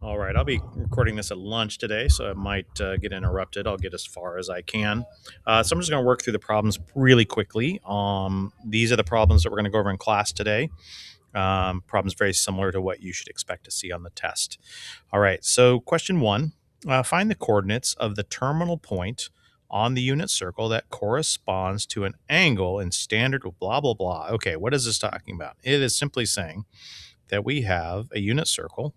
All right, I'll be recording this at lunch today, so it might get interrupted. I'll get as far as I can. So I'm just going to work through the problems really quickly. These are the problems that we're going to go over in class today. Problems very similar to what you should expect to see on the test. All right, so question one, find the coordinates of the terminal point on the unit circle that corresponds to an angle in standard blah, blah, blah. Okay, what is this talking about? It is simply saying that we have a unit circle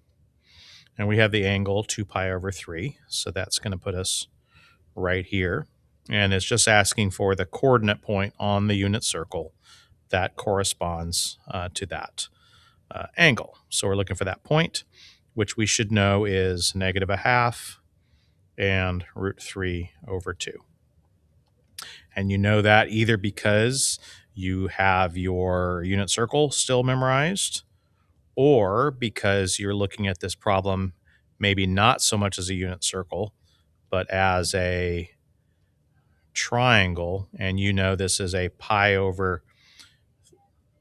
and we have the angle 2 pi over 3. So that's going to put us right here. And it's just asking for the coordinate point on the unit circle that corresponds to that angle. So we're looking for that point, which we should know is negative a half and root 3 over 2. And you know that either because you have your unit circle still memorized, or because you're looking at this problem maybe not so much as a unit circle, but as a triangle, and you know this is a pi over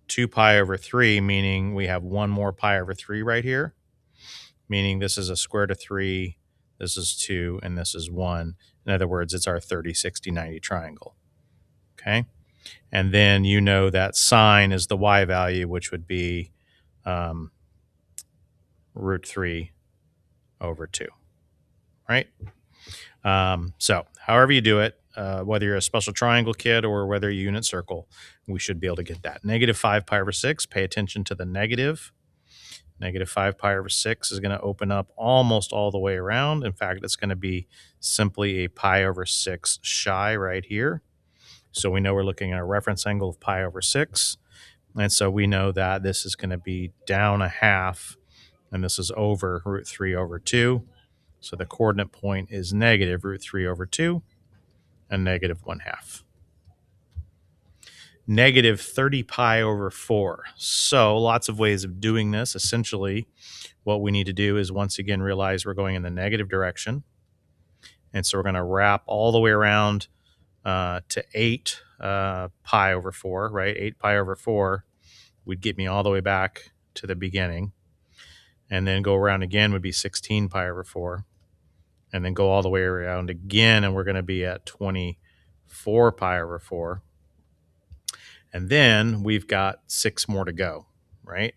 2 pi over 3, meaning we have one more pi over 3 right here, meaning this is a square root of 3, this is 2, and this is 1. In other words, it's our 30, 60, 90 triangle. Okay? And then you know that sine is the y value, which would be root 3 over 2, right? So however you do it, whether you're a special triangle kid or whether you unit circle, we should be able to get that. Negative 5 pi over 6, pay attention to the negative. Negative 5 pi over 6 is going to open up almost all the way around. In fact, it's going to be simply a pi over 6 shy right here. So we know we're looking at a reference angle of pi over 6. And so we know that this is going to be down a half, and this is over root 3 over 2. So the coordinate point is negative root 3 over 2 and negative 1 half. Negative 30 pi over 4. So lots of ways of doing this. Essentially, what we need to do is once again realize we're going in the negative direction. And so we're going to wrap all the way around to 8 pi over 4, right? 8 pi over 4 would get me all the way back to the beginning. And then go around again would be 16 pi over 4. And then go all the way around again, and we're going to be at 24 pi over 4. And then we've got 6 more to go, right?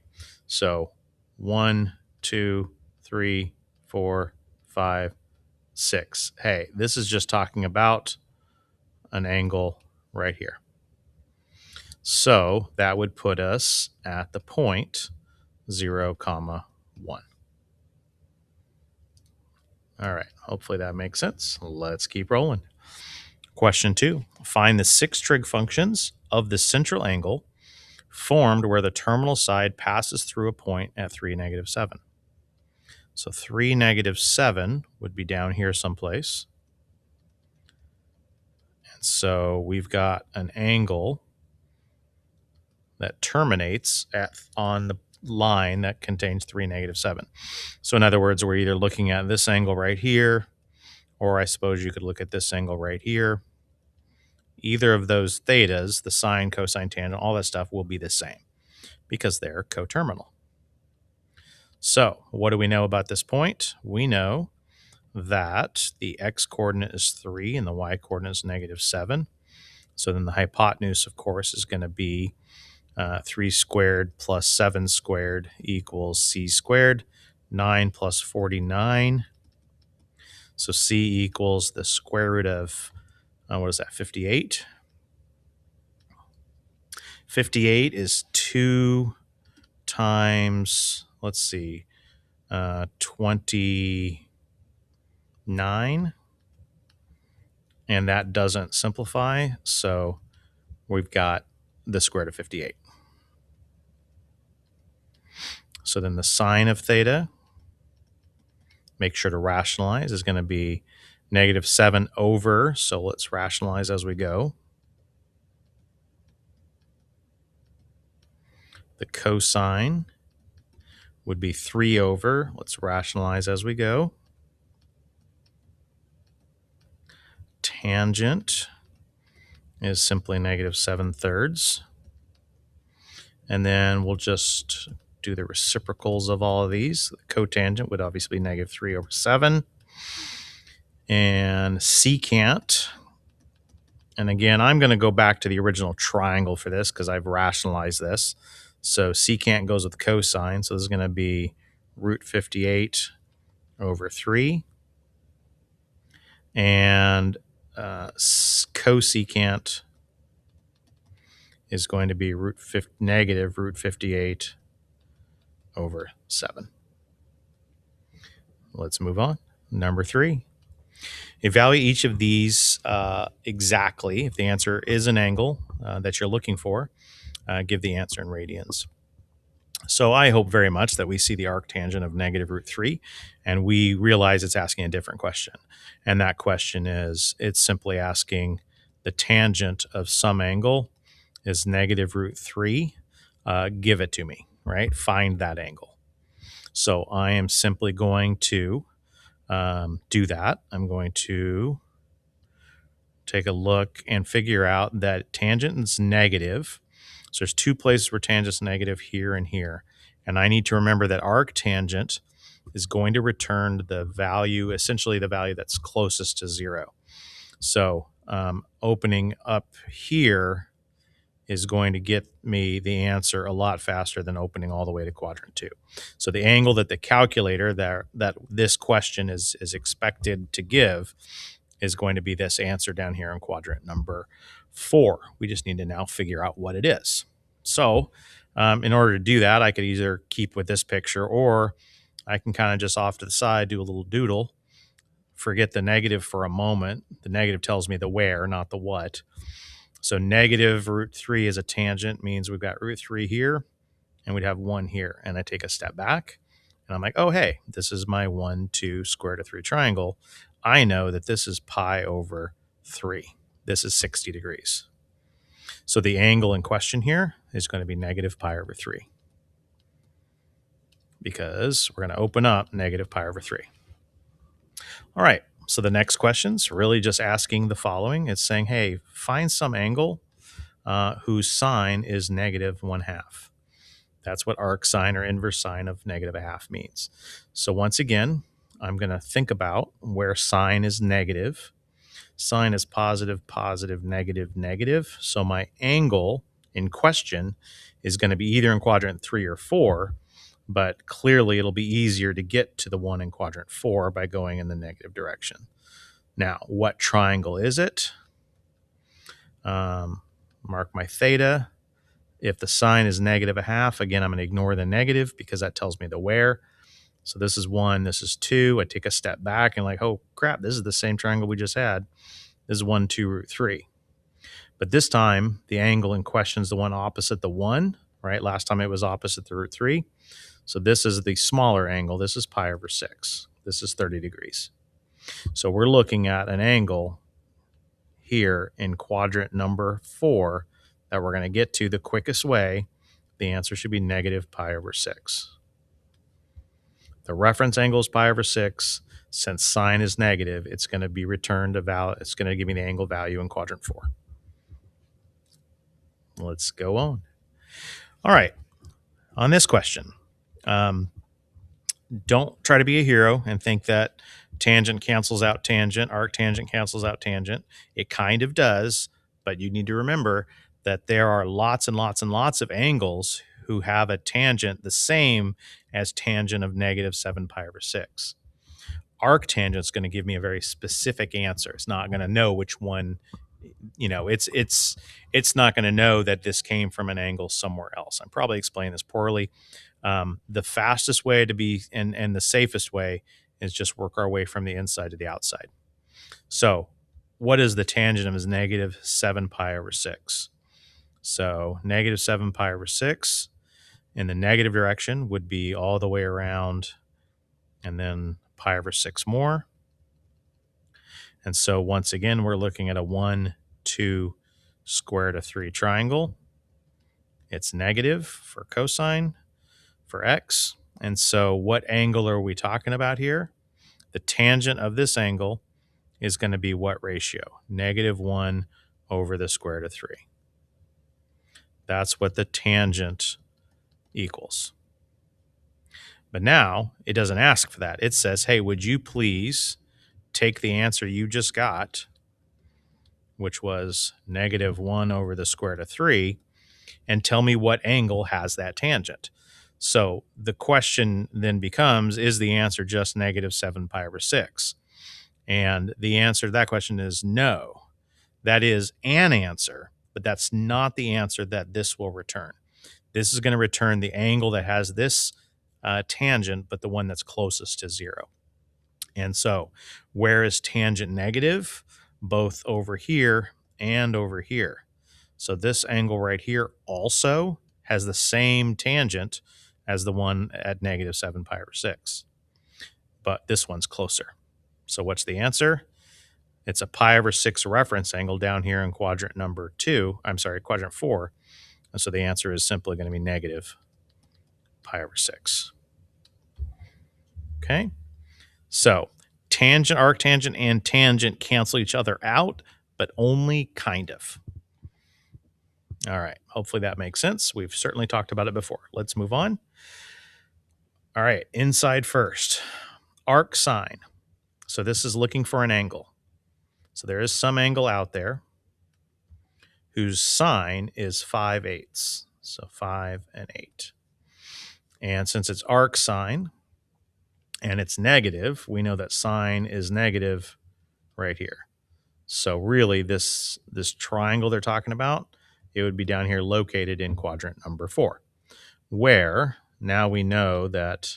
So 1, 2, 3, 4, 5, 6. Hey, this is just talking about an angle right here. So that would put us at the point 0, comma 1. All right, hopefully that makes sense. Let's keep rolling. Question 2. Find the 6 trig functions of the central angle formed where the terminal side passes through a point at 3, negative 7. So 3, negative 7 would be down here someplace. And so we've got an angle that terminates on the line that contains 3, negative 7. So in other words, we're either looking at this angle right here, or I suppose you could look at this angle right here. Either of those thetas, the sine, cosine, tangent, all that stuff will be the same because they're coterminal. So what do we know about this point? We know that the x-coordinate is 3 and the y-coordinate is negative 7. So then the hypotenuse, of course, is going to be 3 squared plus 7 squared equals c squared. 9 plus 49. So c equals the square root of, what is that, 58? 58 is 2 times, let's see, 29. And that doesn't simplify, so we've got the square root of 58. So then the sine of theta, make sure to rationalize, is going to be negative 7 over, so let's rationalize as we go. The cosine would be 3 over, let's rationalize as we go. Tangent is simply negative 7 thirds. And then we'll just do the reciprocals of all of these. The cotangent would obviously be negative 3 over 7. And secant, and again, I'm going to go back to the original triangle for this because I've rationalized this. So secant goes with cosine. So this is going to be root 58 over 3. And cosecant is going to be negative root 58 over 7. Let's move on. Number 3. Evaluate each of these exactly. If the answer is an angle that you're looking for, give the answer in radians. So I hope very much that we see the arctangent of negative root 3, and we realize it's asking a different question. And that question is, it's simply asking the tangent of some angle is negative root 3. Give it to me, right? Find that angle. So I am simply going to do that. I'm going to take a look and figure out that tangent is negative. So there's 2 places where tangent's negative, here and here. And I need to remember that arctangent is going to return the value, essentially the value that's closest to 0. So opening up here is going to get me the answer a lot faster than opening all the way to quadrant 2. So the angle that the calculator that this question is expected to give is going to be this answer down here in quadrant number 4. We just need to now figure out what it is. So in order to do that, I could either keep with this picture, or I can kind of just off to the side do a little doodle, forget the negative for a moment. The negative tells me the where, not the what. So negative root 3 as a tangent means we've got root 3 here, and we'd have 1 here. And I take a step back, and I'm like, oh, hey, this is my 1, 2, square root of 3 triangle. I know that this is pi over 3. This is 60 degrees. So the angle in question here is going to be negative pi over 3, because we're going to open up negative pi over 3. All right. So the next question's really just asking the following. It's saying, hey, find some angle whose sine is negative 1/2. That's what arc sine or inverse sine of negative 1/2 means. So once again, I'm going to think about where sine is negative. Sine is positive, positive, negative, negative. So my angle in question is going to be either in quadrant 3 or 4. But clearly it'll be easier to get to the 1 in quadrant 4 by going in the negative direction. Now, what triangle is it? Mark my theta. If the sine is negative 1/2, again, I'm going to ignore the negative because that tells me the where. So this is 1, this is 2. I take a step back and like, oh crap, this is the same triangle we just had. This is 1, 2, root 3. But this time, the angle in question is the one opposite the 1, right? Last time it was opposite the root 3. So this is the smaller angle. This is pi over 6. This is 30 degrees. So we're looking at an angle here in quadrant number 4 that we're going to get to the quickest way. The answer should be negative pi over 6. The reference angle is pi over 6. Since sine is negative, it's going to be returned a value. It's going to give me the angle value in quadrant 4. Let's go on. All right. On this question, don't try to be a hero and think that tangent cancels out tangent, arctangent cancels out tangent. It kind of does, but you need to remember that there are lots and lots and lots of angles who have a tangent the same as tangent of negative 7 pi over 6. Arctangent is going to give me a very specific answer. It's not going to know which one, it's not going to know that this came from an angle somewhere else. I'm probably explaining this poorly. The fastest way to be and the safest way is just work our way from the inside to the outside. So what is the tangent of negative 7 pi over 6? So negative 7 pi over 6 in the negative direction would be all the way around and then pi over 6 more. And so once again, we're looking at a 1, 2, square root of 3 triangle. It's negative for cosine for x. And so what angle are we talking about here? The tangent of this angle is going to be what ratio? Negative 1 over the square root of 3. That's what the tangent equals. But now it doesn't ask for that. It says, hey, would you please take the answer you just got, which was -1 over the square root of 3, and tell me what angle has that tangent. So the question then becomes, is the answer just -7 pi over 6? And the answer to that question is no. That is an answer, but that's not the answer that this will return. This is going to return the angle that has this tangent, but the one that's closest to 0. And so where is tangent negative? Both over here and over here. So this angle right here also has the same tangent as the one at -7 pi over 6. But this one's closer. So what's the answer? It's a pi over 6 reference angle down here in quadrant number 2. I'm sorry, quadrant 4. And so the answer is simply going to be negative pi over 6. Okay. So tangent, arctangent, and tangent cancel each other out, but only kind of. All right. Hopefully that makes sense. We've certainly talked about it before. Let's move on. All right. Inside first. Arc sine. So this is looking for an angle. So there is some angle out there whose sine is 5/8. So 5 and 8. And since it's arc sine and it's negative, we know that sine is negative right here. So really this triangle they're talking about, it would be down here located in quadrant number 4, where now we know that,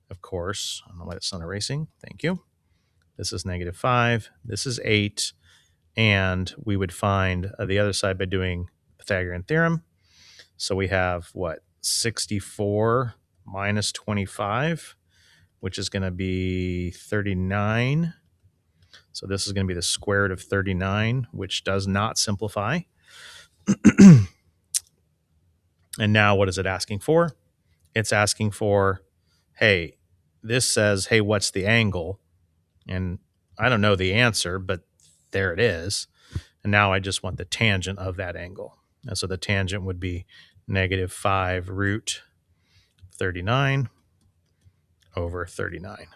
of course, I don't know why it's not erasing. Thank you. This is -5. This is 8. And we would find the other side by doing Pythagorean theorem. So we have what? 64 minus 25, which is going to be 39. So this is going to be the square root of 39, which does not simplify. And now what is it asking for? It's asking for, hey, this says, hey, what's the angle? And I don't know the answer, but there it is. And now I just want the tangent of that angle. And so the tangent would be -5 root 39 over 39.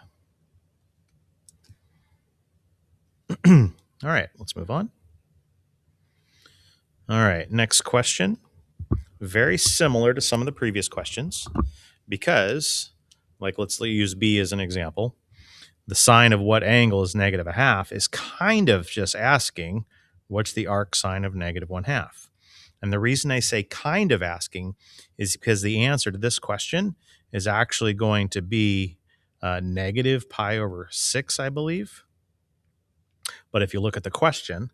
All right, let's move on. All right, next question. Very similar to some of the previous questions because, like, let's use B as an example. The sine of what angle is -1/2 is kind of just asking what's the arc sine of -1/2. And the reason I say kind of asking is because the answer to this question is actually going to be negative pi over 6, I believe. But if you look at the question,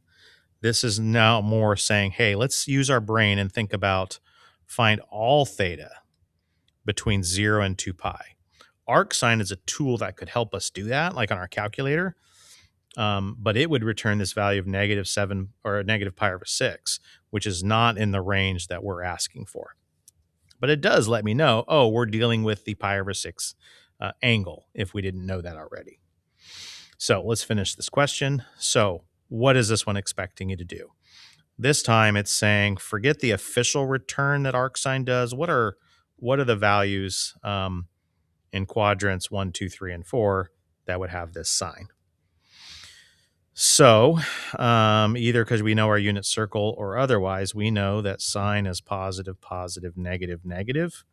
this is now more saying, hey, let's use our brain and think about find all theta between 0 and 2 pi. Arc sine is a tool that could help us do that, like on our calculator. But it would return this value of -7 or negative pi over 6, which is not in the range that we're asking for. But it does let me know, oh, we're dealing with the pi over 6 angle, if we didn't know that already. So let's finish this question. So what is this one expecting you to do? This time it's saying, forget the official return that arcsine does. What are the values in quadrants 1, 2, 3, and 4 that would have this sign? So either because we know our unit circle or otherwise, we know that sine is positive, positive, negative, negative.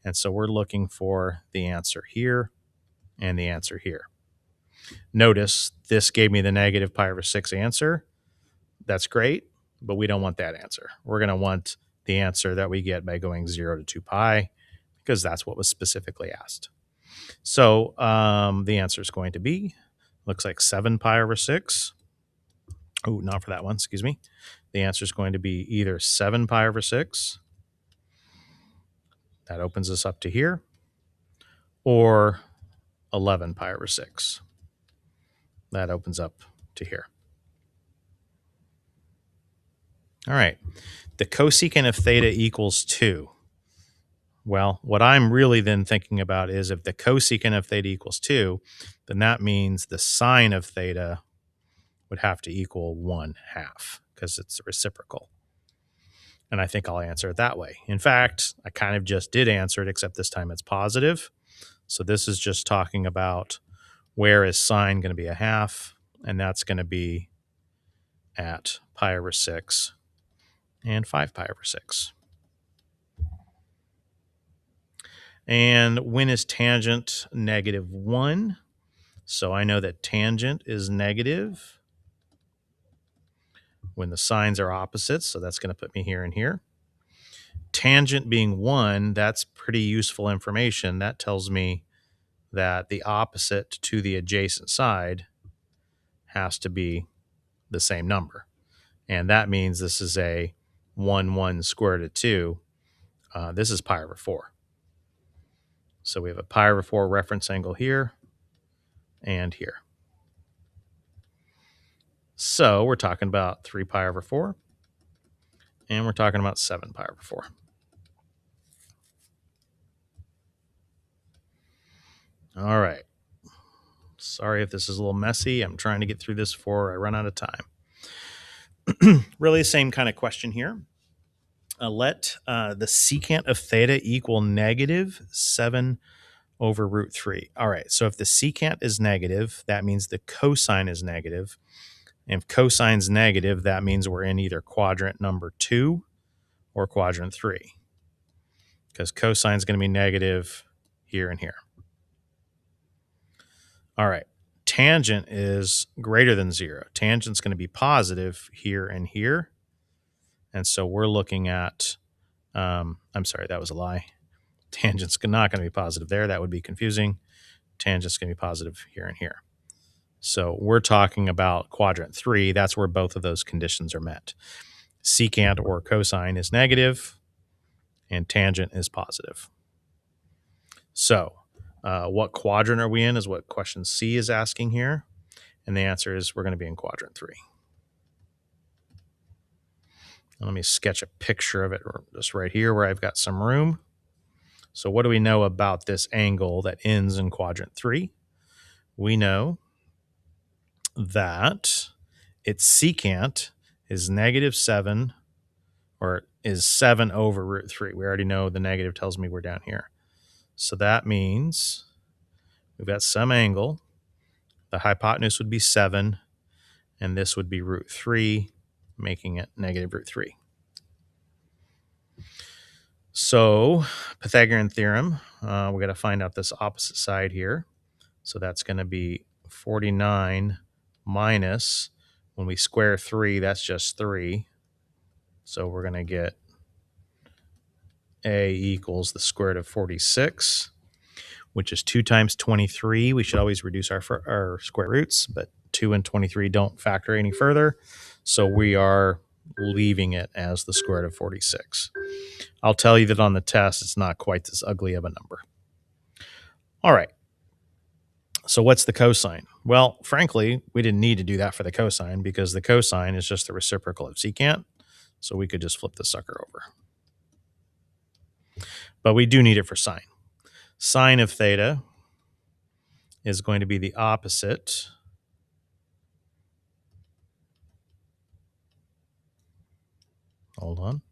And so we're looking for the answer here and the answer here. Notice this gave me the negative pi over 6 answer. That's great, but we don't want that answer. We're going to want the answer that we get by going 0 to 2 pi because that's what was specifically asked. So the answer is going to be, looks like 7 pi over 6. Oh, not for that one, excuse me. The answer is going to be either 7 pi over 6. That opens us up to here. Or 11 pi over 6. That opens up to here. All right. The cosecant of theta equals 2. Well, what I'm really then thinking about is if the cosecant of theta equals 2, then that means the sine of theta would have to equal 1/2 because it's reciprocal. And I think I'll answer it that way. In fact, I kind of just did answer it, except this time it's positive. So this is just talking about where is sine going to be a half, and that's going to be at pi over 6 and 5 pi over 6. And when is tangent -1? So I know that tangent is negative when the signs are opposites, so that's going to put me here and here. Tangent being 1, that's pretty useful information. That tells me that the opposite to the adjacent side has to be the same number. And that means this is a 1 square root of 2. This is pi over 4. So we have a pi over 4 reference angle here and here. So we're talking about 3 pi over 4, and we're talking about 7 pi over 4. All right. Sorry if this is a little messy. I'm trying to get through this before I run out of time. Really the same kind of question here. Let the secant of theta equal -7 over root 3. All right, so if the secant is negative, that means the cosine is negative. And if cosine's negative, that means we're in either quadrant number 2 or quadrant 3, because cosine is going to be negative here and here. All right, tangent is greater than 0. Tangent's going to be positive here and here. And so we're looking at, I'm sorry, that was a lie. Tangent's not going to be positive there. That would be confusing. Tangent's going to be positive here and here. So we're talking about quadrant 3. That's where both of those conditions are met. Secant or cosine is negative, and tangent is positive. So what quadrant are we in is what question C is asking here. And the answer is we're going to be in quadrant 3. Let me sketch a picture of it just right here where I've got some room. So what do we know about this angle that ends in quadrant 3? We know that its secant is -7, or is 7 over root 3. We already know the negative tells me we're down here. So that means we've got some angle. The hypotenuse would be 7, and this would be root 3, making it -root 3. So Pythagorean theorem, we got to find out this opposite side here. So that's going to be 49 minus, when we square 3, that's just 3. So we're going to get A equals the square root of 46, which is 2 times 23. We should always reduce our square roots, but 2 and 23 don't factor any further. So we are leaving it as the square root of 46. I'll tell you that on the test, it's not quite this ugly of a number. All right. So what's the cosine? Well, frankly, we didn't need to do that for the cosine because the cosine is just the reciprocal of secant. So we could just flip the sucker over. But we do need it for sine. Sine of theta is going to be the opposite hold on.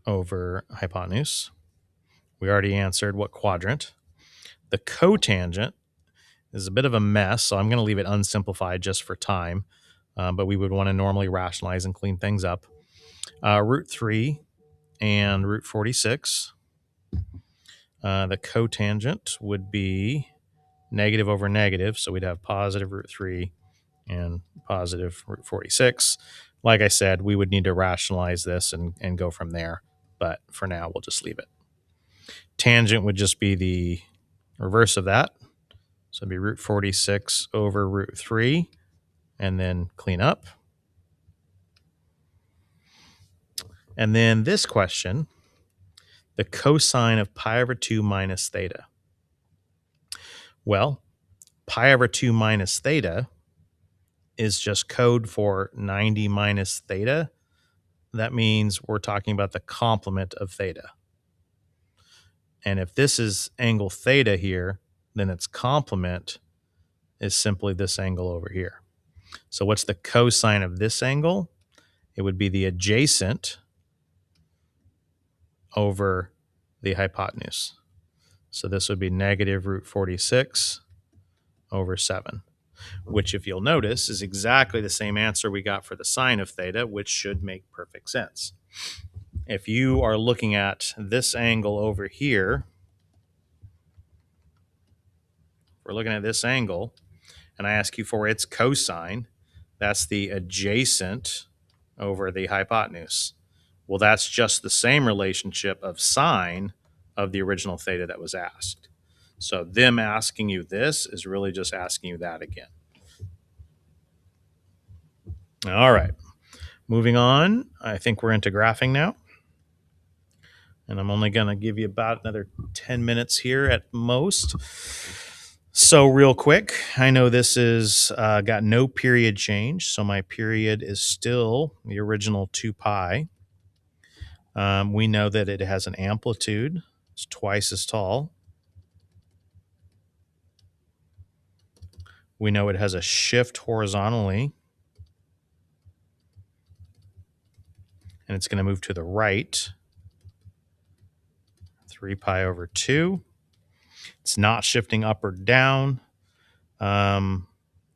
Over hypotenuse. We already answered what quadrant. The cotangent is a bit of a mess, so I'm going to leave it unsimplified just for time, but we would want to normally rationalize and clean things up. Root 3 and root 46. The cotangent would be negative over negative, so we'd have positive root 3 and positive root 46. Like I said, we would need to rationalize this and go from there, but for now, we'll just leave it. Tangent would just be the reverse of that. So it'd be root 46 over root 3, and then clean up. And then this question, the cosine of pi over 2 minus theta. Well, pi over 2 minus theta is just code for 90 minus theta. That means we're talking about the complement of theta. And if this is angle theta here, then its complement is simply this angle over here. So what's the cosine of this angle? it would be the adjacent over the hypotenuse. So this would be negative root 46 over 7, which, if you'll notice, is exactly the same answer we got for the sine of theta, which should make perfect sense. If you are looking at this angle over here, we're looking at this angle, and I ask you for its cosine, that's the adjacent over the hypotenuse. Well, that's just the same relationship of sine of the original theta that was asked. So them asking you this is really just asking you that again. All right, moving on. I think we're into graphing now. And I'm only going to give you about another 10 minutes here at most. So real quick, I know this is got no period change. So my period is still the original 2 pi. We know that it has an amplitude. It's twice as tall. We know it has a shift horizontally. And it's going to move to the right. 3 pi over 2. It's not shifting up or down.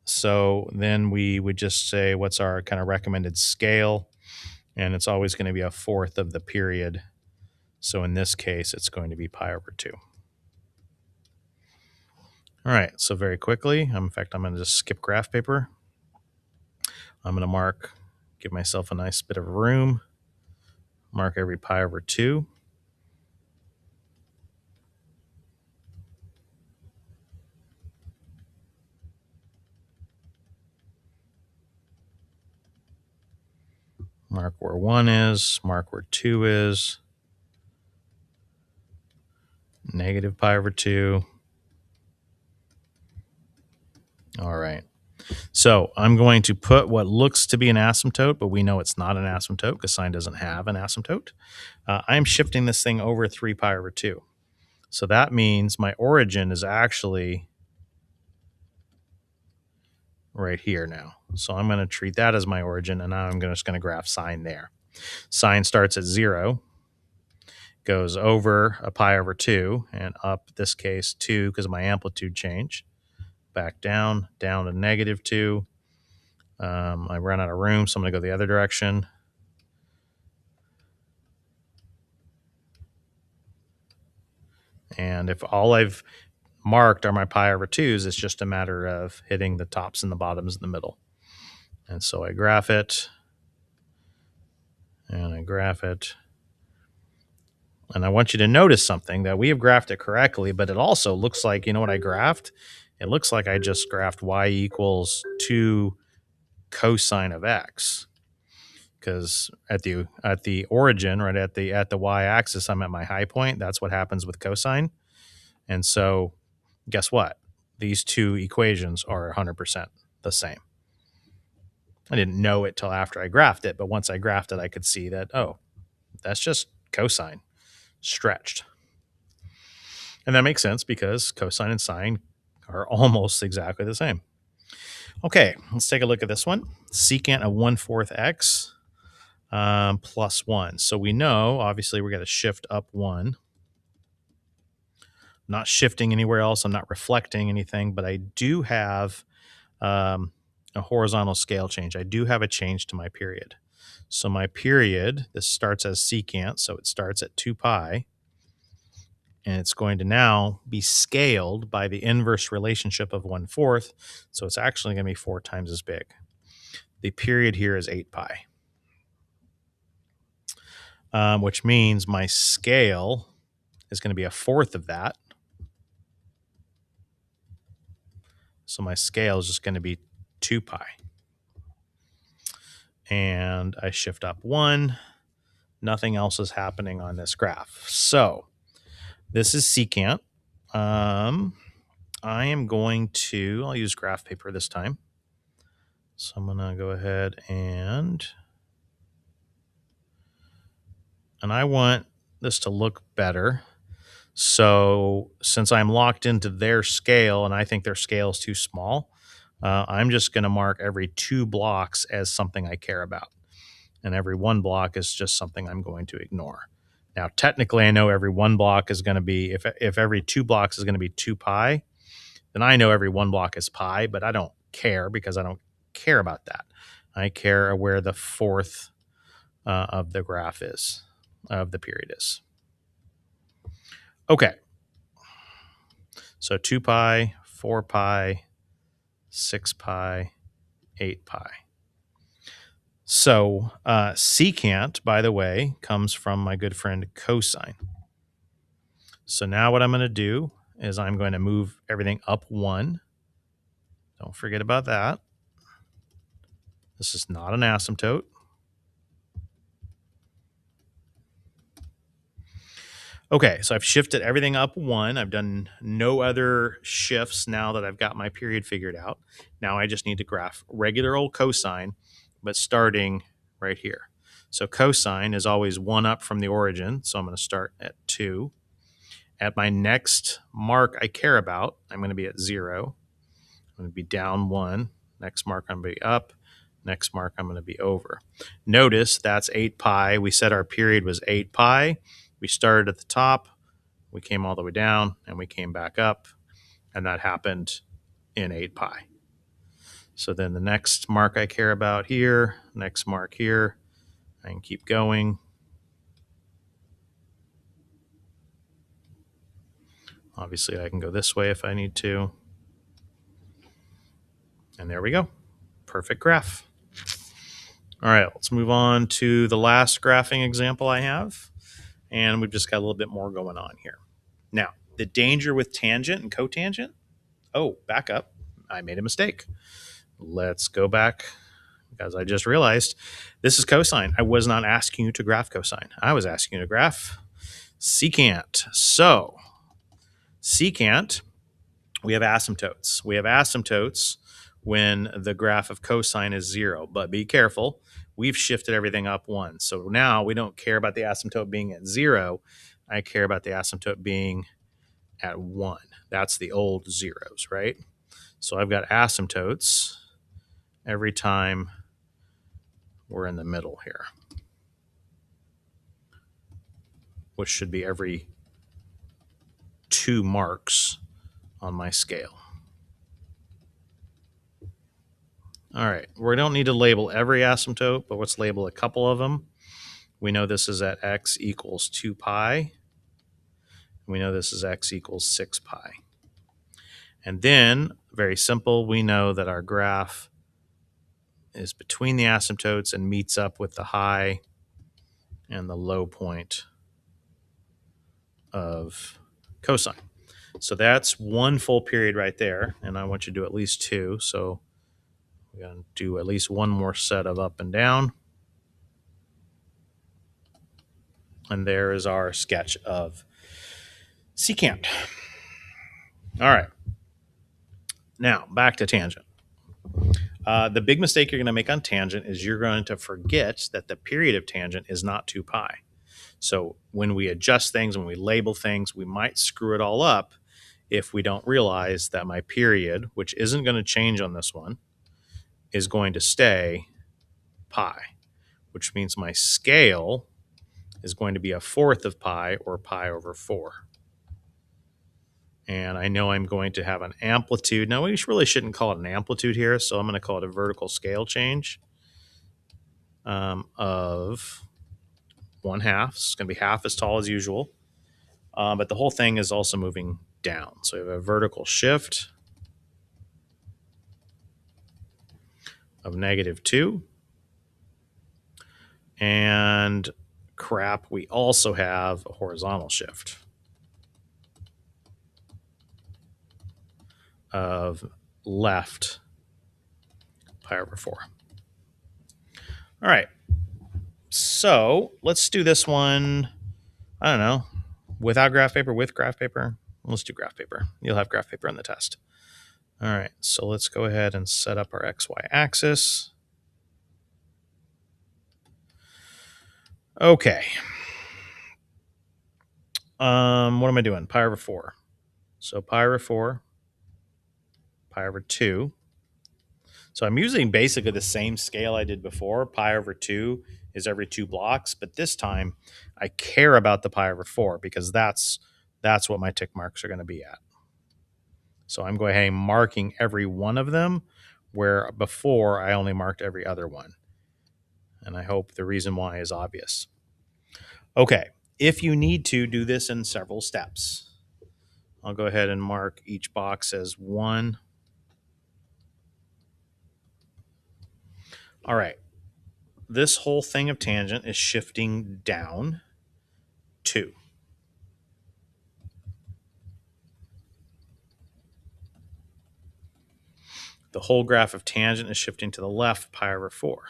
So then we would just say, what's our kind of recommended scale? And it's always going to be a fourth of the period. So in this case, it's going to be pi over 2. All right, so very quickly, in fact, I'm going to just skip graph paper. I'm going to give myself a nice bit of room, mark every pi over 2. Mark where 1 is, mark where 2 is, negative pi over 2. All right. So I'm going to put what looks to be an asymptote, but we know it's not an asymptote because sine doesn't have an asymptote. I'm shifting this thing over 3 pi over 2. So that means my origin is actually right here now. So I'm going to treat that as my origin, and now I'm just going to graph sine there. Sine starts at 0, goes over a pi over 2, and up, this case, 2 because of my amplitude change. Back down to negative 2. I ran out of room, so I'm going to go the other direction. And if all I've marked are my pi over 2s, it's just a matter of hitting the tops and the bottoms in the middle. And so I graph it, and I graph it. And I want you to notice something, that we have graphed it correctly, but it also looks like, you know what I graphed? It looks like I just graphed y equals 2 cosine of x. Because at the origin, right at the y-axis, I'm at my high point. That's what happens with cosine. And so guess what? These two equations are 100% the same. I didn't know it till after I graphed it, but once I graphed it, I could see that, oh, that's just cosine stretched. And that makes sense because cosine and sine are almost exactly the same. Okay, let's take a look at this one. Secant of 1/4 x plus 1. So we know, obviously, we're going to shift up 1. I'm not shifting anywhere else. I'm not reflecting anything, but I do have a horizontal scale change. I do have a change to my period. So my period, this starts as secant, so it starts at 2 pi. And it's going to now be scaled by the inverse relationship of 1/4. So it's actually going to be 4 times as big. The period here is 8 pi, which means my scale is going to be a fourth of that. So my scale is just going to be 2 pi. And I shift up 1. Nothing else is happening on this graph. So this is secant. I am going to, I'll use graph paper this time. So I'm going to go ahead and I want this to look better. So since I'm locked into their scale and I think their scale is too small, I'm just going to mark every 2 blocks as something I care about. and every one block is just something I'm going to ignore. Now, technically, I know every one block is going to be, if every 2 blocks is going to be 2 pi, then I know every one block is pi, but I don't care because I don't care about that. I care where the fourth of the graph is, of the period is. Okay. So 2 pi, 4 pi, 6 pi, 8 pi. So secant, by the way, comes from my good friend cosine. So now what I'm going to do is I'm going to move everything up 1. Don't forget about that. This is not an asymptote. Okay, so I've shifted everything up 1. I've done no other shifts now that I've got my period figured out. Now I just need to graph regular old cosine, but starting right here. So cosine is always 1 up from the origin, so I'm going to start at 2. At my next mark I care about, I'm going to be at 0. I'm going to be down 1. Next mark I'm going to be up. Next mark I'm going to be over. Notice that's 8 pi. We said our period was 8 pi. We started at the top, we came all the way down, and we came back up, and that happened in 8 pi. So then the next mark I care about here, next mark here, I can keep going. Obviously, I can go this way if I need to. And there we go. Perfect graph. All right, let's move on to the last graphing example I have. And we've just got a little bit more going on here. Now, the danger with tangent and cotangent. Oh, back up. I made a mistake. Let's go back because I just realized this is cosine. I was not asking you to graph cosine. I was asking you to graph secant. So, secant, we have asymptotes. We have asymptotes when the graph of cosine is 0. But be careful. We've shifted everything up 1. So now we don't care about the asymptote being at 0. I care about the asymptote being at 1. That's the old zeros, right? So I've got asymptotes every time we're in the middle here, which should be every 2 marks on my scale. All right, we don't need to label every asymptote, but let's label a couple of them. We know this is at x equals 2 pi. We know this is x equals 6 pi. And then, very simple, we know that our graph is between the asymptotes and meets up with the high and the low point of cosine. So that's 1 full period right there, and I want you to do at least 2. So we're going to do at least 1 more set of up and down. And there is our sketch of secant. All right. Now, back to tangent. The big mistake you're going to make on tangent is you're going to forget that the period of tangent is not 2 pi. So when we adjust things, when we label things, we might screw it all up if we don't realize that my period, which isn't going to change on this one, is going to stay pi, which means my scale is going to be 1/4 of pi, or pi over 4. And I know I'm going to have an amplitude. Now, we really shouldn't call it an amplitude here, so I'm going to call it a vertical scale change of 1/2. It's going to be half as tall as usual. But the whole thing is also moving down. So we have a vertical shift of -2. And crap, we also have a horizontal shift of left pi over 4. All right. So let's do this one, I don't know, without graph paper, with graph paper. Let's do graph paper. You'll have graph paper on the test. All right, so let's go ahead and set up our XY axis. Okay. What am I doing? Pi over 4. So pi over 4, pi over 2. So I'm using basically the same scale I did before. Pi over 2 is every 2 blocks, but this time I care about the pi over 4 because that's what my tick marks are going to be at. So I'm going ahead and marking every one of them, where before I only marked every other one. And I hope the reason why is obvious. Okay, if you need to do this in several steps, I'll go ahead and mark each box as 1. All right, this whole thing of tangent is shifting down 2. The whole graph of tangent is shifting to the left, pi over 4.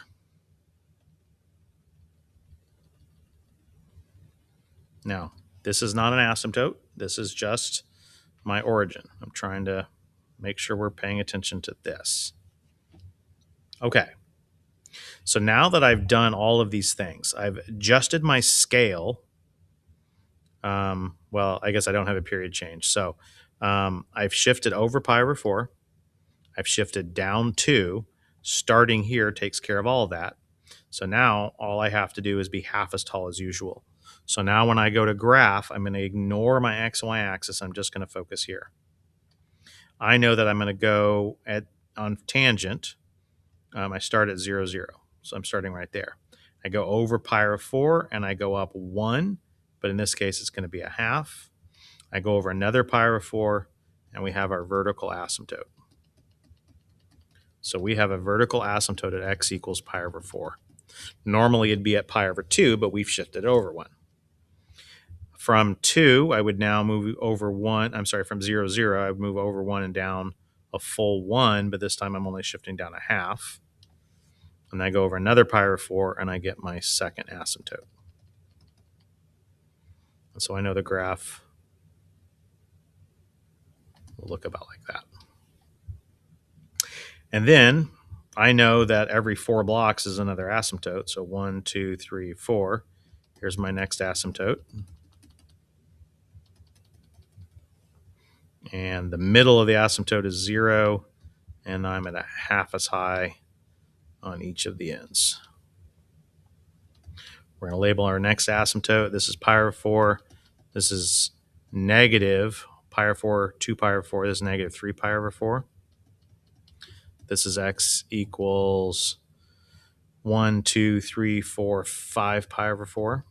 Now, this is not an asymptote. This is just my origin. I'm trying to make sure we're paying attention to this. Okay. So now that I've done all of these things, I've adjusted my scale. Well, I guess I don't have a period change. So I've shifted over pi over 4. I've shifted down 2. Starting here takes care of all of that. So now all I have to do is be half as tall as usual. So now when I go to graph, I'm going to ignore my x and y axis. I'm just going to focus here. I know that I'm going to go on tangent. I start at 0, 0. So I'm starting right there. I go over pi over 4 and I go up 1, but in this case it's going to be a half. I go over another pi over 4 and we have our vertical asymptote. So we have a vertical asymptote at x equals pi over 4. Normally it'd be at pi over 2, but we've shifted over 1. From 2, I would now move over 1. I'm sorry, from 0, 0, I would move over 1 and down a full 1, but this time I'm only shifting down a half. And I go over another pi over 4 and I get my second asymptote. And so I know the graph will look about like that. And then I know that every 4 blocks is another asymptote. So 1, 2, 3, 4. Here's my next asymptote. And the middle of the asymptote is 0, and I'm at a half as high on each of the ends. We're going to label our next asymptote. This is pi over 4. This is negative pi over 4, 2 pi over 4. This is negative 3 pi over 4. This is x equals 1, 2, 3, 4, 5 pi over 4.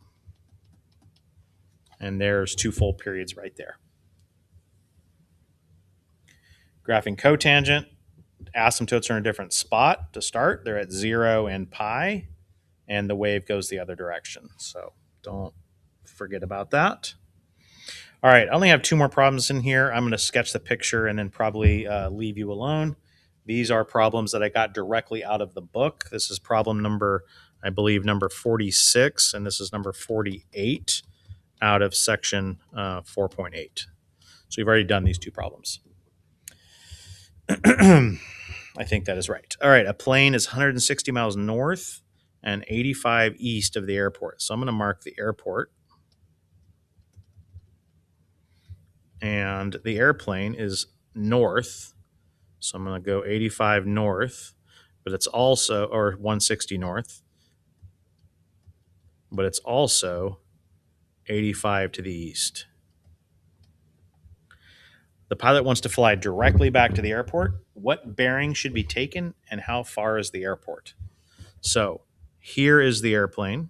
And there's 2 full periods right there. Graphing cotangent, asymptotes are in a different spot to start. They're at 0 and pi, and the wave goes the other direction. So don't forget about that. All right, I only have 2 more problems in here. I'm going to sketch the picture and then probably leave you alone. These are problems that I got directly out of the book. This is problem number, I believe, number 46, and this is number 48 out of section 4.8. So we've already done these 2 problems. I think that is right. All right, a plane is 160 miles north and 85 east of the airport. So I'm going to mark the airport. And the airplane is north. So I'm going to go 85 north, but it's also, or 160 north, but it's also 85 to the east. The pilot wants to fly directly back to the airport. What bearing should be taken and how far is the airport? So here is the airplane.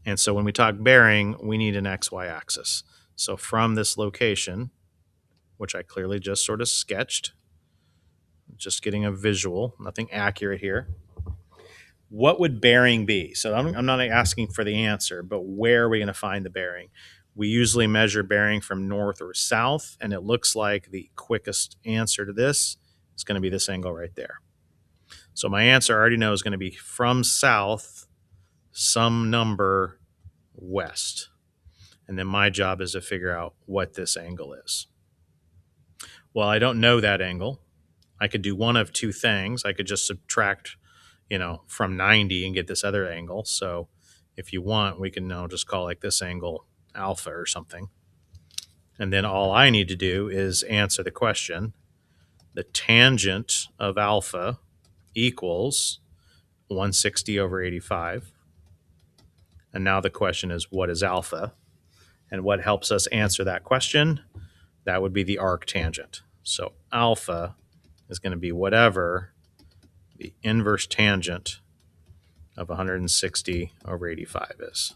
And so when we talk bearing, we need an XY axis. So from this location, which I clearly just sort of sketched, just getting a visual, nothing accurate here. What would bearing be? So I'm not asking for the answer, but where are we going to find the bearing? We usually measure bearing from north or south, and it looks like the quickest answer to this is going to be this angle right there. So my answer I already know is going to be from south, some number west. And then my job is to figure out what this angle is. Well, I don't know that angle. I could do one of 2 things. I could just subtract, from 90 and get this other angle. So if you want, we can now just call like this angle alpha or something. And then all I need to do is answer the question. The tangent of alpha equals 160 over 85. And now the question is, what is alpha? And what helps us answer that question? That would be the arctangent. So alpha is going to be whatever the inverse tangent of 160 over 85 is.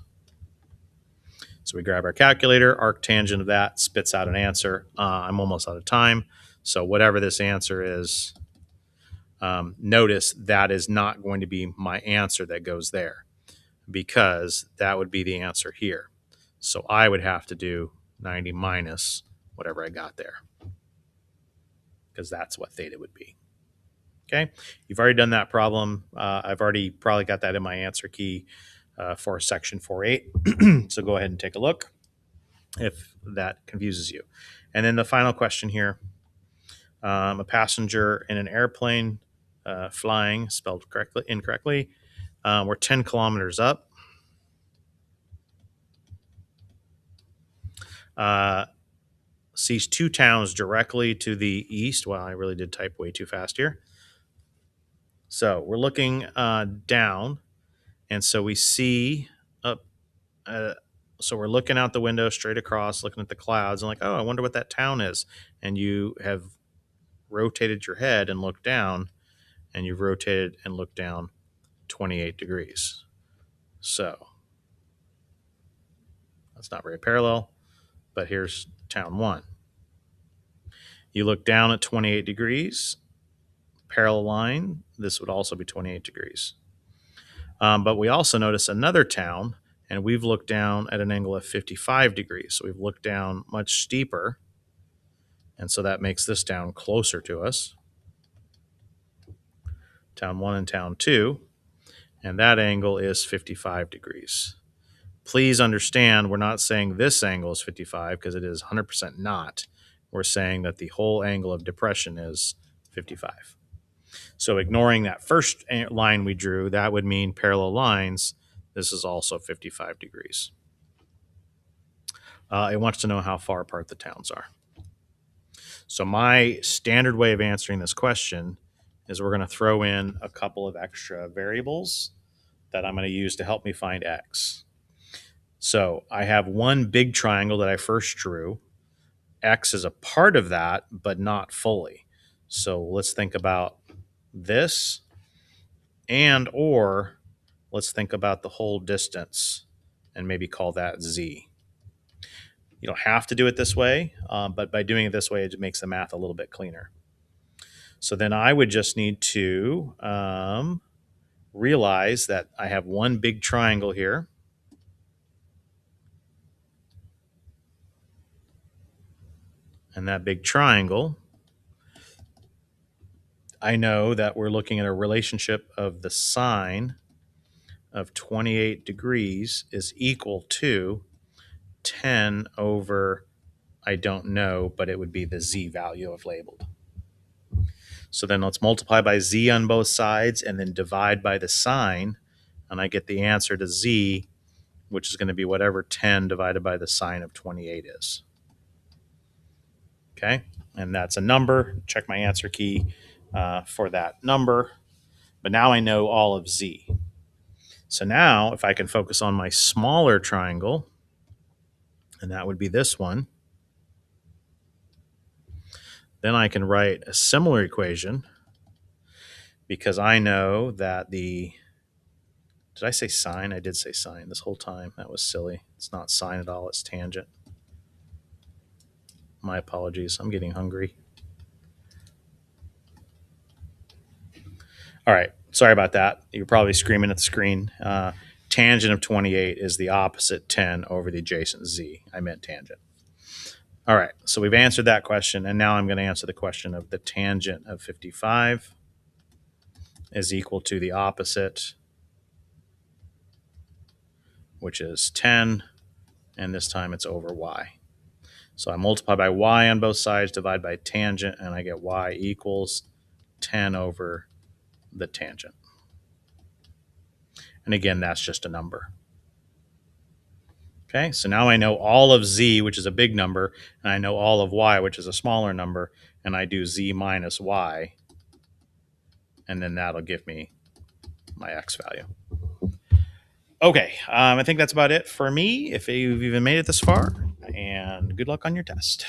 So we grab our calculator, arctangent of that spits out an answer. I'm almost out of time. So whatever this answer is, notice that is not going to be my answer that goes there, because that would be the answer here. So I would have to do 90 minus whatever I got there, because that's what theta would be. Okay, you've already done that problem. I've already probably got that in my answer key for section 4.8. So go ahead and take a look if that confuses you. And then the final question here, a passenger in an airplane flying, spelled incorrectly, we're 10 kilometers up. Sees two towns directly to the east. Wow, I really did type way too fast here. So we're looking down, and so we see up. So we're looking out the window straight across, looking at the clouds, and like, oh, I wonder what that town is. And you have rotated your head and looked down, and you've rotated and looked down 28 degrees. So that's not very parallel, but here's town one. You look down at 28 degrees, parallel line, this would also be 28 degrees. But we also notice another town, and we've looked down at an angle of 55 degrees. So we've looked down much steeper, and so that makes this town closer to us. Town one and town two, and that angle is 55 degrees. Please understand, we're not saying this angle is 55 because it is 100% not. We're saying that the whole angle of depression is 55. So ignoring that first line we drew, that would mean parallel lines. This is also 55 degrees. It wants to know how far apart the towns are. So my standard way of answering this question is we're going to throw in a couple of extra variables that I'm going to use to help me find x. So I have one big triangle that I first drew. X is a part of that, but not fully. So let's think about this, and or let's think about the whole distance and maybe call that z. You don't have to do it this way, but by doing it this way, it makes the math a little bit cleaner. So then I would just need to realize that I have one big triangle here. And that big triangle, I know that we're looking at a relationship of the sine of 28 degrees is equal to 10 over, I don't know, but it would be the z value I've labeled. So then let's multiply by z on both sides and then divide by the sine, and I get the answer to z, which is going to be whatever 10 divided by the sine of 28 is. Okay, and that's a number. Check my answer key for that number. But now I know all of z. So now if I can focus on my smaller triangle, and that would be this one, then I can write a similar equation, because I know that the, did I say sine? I did say sine this whole time. That was silly. It's not sine at all. It's tangent. My apologies. I'm getting hungry. All right. Sorry about that. You're probably screaming at the screen. Tangent of 28 is the opposite 10 over the adjacent z. I meant tangent. All right. So we've answered that question, and now I'm going to answer the question of the tangent of 55 is equal to the opposite, which is 10, and this time it's over y. So I multiply by y on both sides, divide by tangent, and I get y equals 10 over the tangent. And again, that's just a number. Okay, so now I know all of z, which is a big number, and I know all of y, which is a smaller number, and I do z minus y, and then that'll give me my x value. Okay, I think that's about it for me. If you've even made it this far, and good luck on your test.